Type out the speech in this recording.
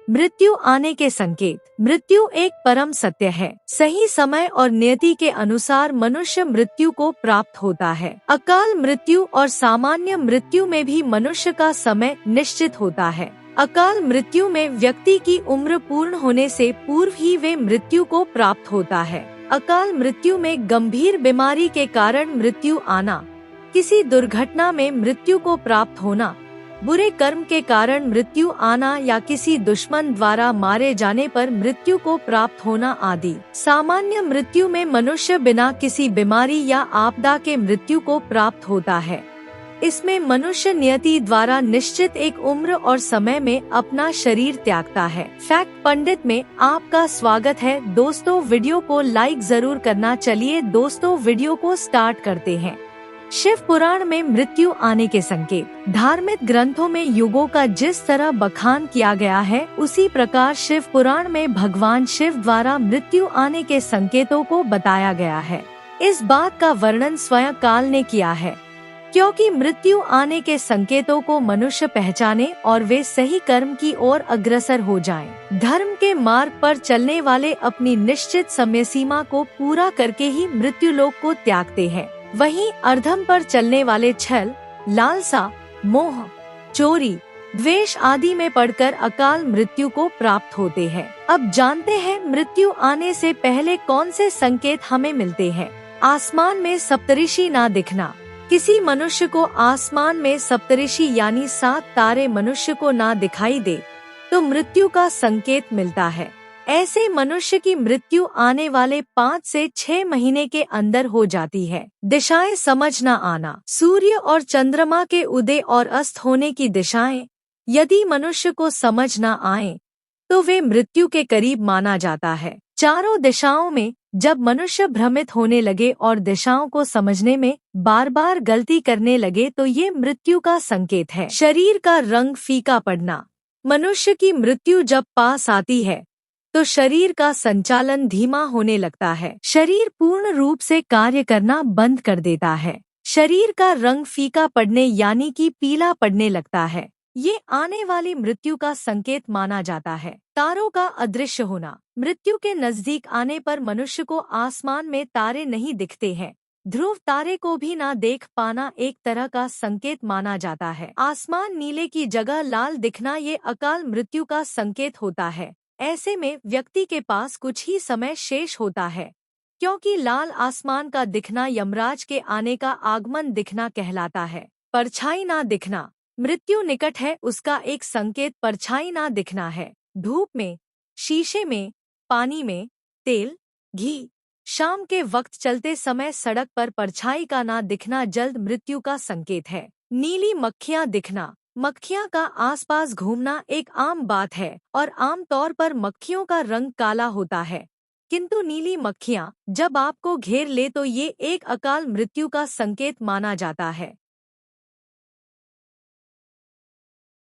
मृत्यु आने के संकेत। मृत्यु एक परम सत्य है। सही समय और नियति के अनुसार मनुष्य मृत्यु को प्राप्त होता है। अकाल मृत्यु और सामान्य मृत्यु में भी मनुष्य का समय निश्चित होता है। अकाल मृत्यु में व्यक्ति की उम्र पूर्ण होने से पूर्व ही वे मृत्यु को प्राप्त होता है। अकाल मृत्यु में गंभीर बीमारी के कारण मृत्यु आना, किसी दुर्घटना में मृत्यु को प्राप्त होना, बुरे कर्म के कारण मृत्यु आना या किसी दुश्मन द्वारा मारे जाने पर मृत्यु को प्राप्त होना आदि। सामान्य मृत्यु में मनुष्य बिना किसी बीमारी या आपदा के मृत्यु को प्राप्त होता है। इसमें मनुष्य नियति द्वारा निश्चित एक उम्र और समय में अपना शरीर त्यागता है। फैक्ट पंडित में आपका स्वागत है। दोस्तों, वीडियो को लाइक जरूर करना। चलिए दोस्तों, वीडियो को स्टार्ट करते हैं। शिव पुराण में मृत्यु आने के संकेत। धार्मिक ग्रंथों में युगों का जिस तरह बखान किया गया है, उसी प्रकार शिव पुराण में भगवान शिव द्वारा मृत्यु आने के संकेतों को बताया गया है। इस बात का वर्णन स्वयं काल ने किया है, क्योंकि मृत्यु आने के संकेतों को मनुष्य पहचाने और वे सही कर्म की ओर अग्रसर हो जाएं। धर्म के मार्ग पर चलने वाले अपनी निश्चित समय सीमा को पूरा करके ही मृत्यु लोक को त्यागते हैं। वहीं अधर्म पर चलने वाले छल, लालसा, मोह, चोरी, द्वेष आदि में पड़कर अकाल मृत्यु को प्राप्त होते हैं। अब जानते हैं मृत्यु आने से पहले कौन से संकेत हमें मिलते हैं। आसमान में सप्तऋषि ना दिखना। किसी मनुष्य को आसमान में सप्तऋषि यानी 7 तारे मनुष्य को ना दिखाई दे तो मृत्यु का संकेत मिलता है। ऐसे मनुष्य की मृत्यु आने वाले 5 से 6 महीने के अंदर हो जाती है। दिशाएं समझ न आना। सूर्य और चंद्रमा के उदय और अस्त होने की दिशाएं यदि मनुष्य को समझ न आए तो वे मृत्यु के करीब माना जाता है। चारों दिशाओं में जब मनुष्य भ्रमित होने लगे और दिशाओं को समझने में बार बार गलती करने लगे तो ये मृत्यु का संकेत है। शरीर का रंग फीका पड़ना। मनुष्य की मृत्यु जब पास आती है तो शरीर का संचालन धीमा होने लगता है। शरीर पूर्ण रूप से कार्य करना बंद कर देता है। शरीर का रंग फीका पड़ने यानी कि पीला पड़ने लगता है। ये आने वाली मृत्यु का संकेत माना जाता है। तारों का अदृश्य होना। मृत्यु के नजदीक आने पर मनुष्य को आसमान में तारे नहीं दिखते हैं। ध्रुव तारे को भी ना देख पाना एक तरह का संकेत माना जाता है। आसमान नीले की जगह लाल दिखना ये अकाल मृत्यु का संकेत होता है। ऐसे में व्यक्ति के पास कुछ ही समय शेष होता है, क्योंकि लाल आसमान का दिखना यमराज के आने का आगमन दिखना कहलाता है। परछाई ना दिखना। मृत्यु निकट है उसका एक संकेत परछाई ना दिखना है। धूप में, शीशे में, पानी में, तेल, घी, शाम के वक्त चलते समय सड़क पर परछाई का ना दिखना जल्द मृत्यु का संकेत है। नीली मक्खियां दिखना। मक्खियां का आसपास घूमना एक आम बात है और आम तौर पर मक्खियों का रंग काला होता है, किंतु नीली मक्खियां जब आपको घेर ले तो ये एक अकाल मृत्यु का संकेत माना जाता है।